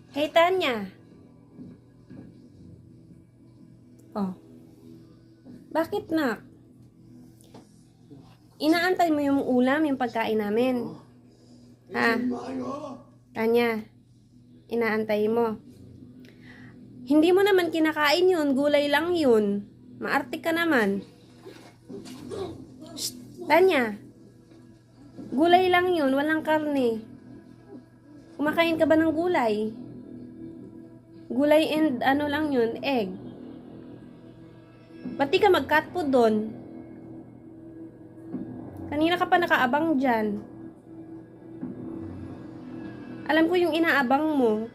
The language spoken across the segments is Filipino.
Hey, Tanya. Oh. Bakit, nak? Inaantay mo yung ulam, yung pagkain namin. Ha? Tanya, inaantay mo. Hindi mo naman kinakain yun. Gulay lang yun. Maarte ka naman. Shh, Tanya. Gulay lang yun. Walang karne. Kumakain ka ba ng gulay? Gulay and ano lang yun, egg. Ba't di ka mag-cat food doon? Kanina ka pa nakaabang dyan. Alam ko yung inaabang mo.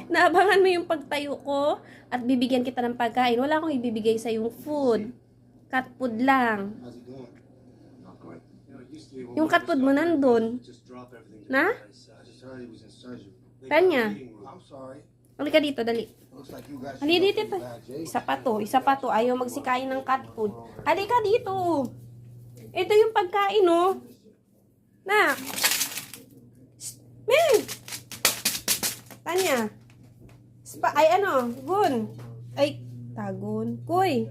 Naabangan mo yung pagtayo ko at bibigyan kita ng pagkain. Wala akong ibibigay sa yung food. Cat food lang. Yung cat food mo nandun. Na? Tanya. Halika dito, dali. Halika dito pa. Isa pa to. Ayaw magsikain ng cat food. Halika dito. Ito yung pagkain, oh. Na. Men. Tanya. Ay, ano? Gun. Ay, tagun. Kuy.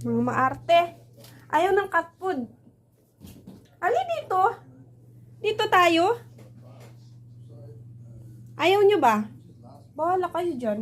Mga maarte. Ayaw ng cat food. Ali dito. Dito tayo. Ayaw nyo ba? Bahala kayo dyan.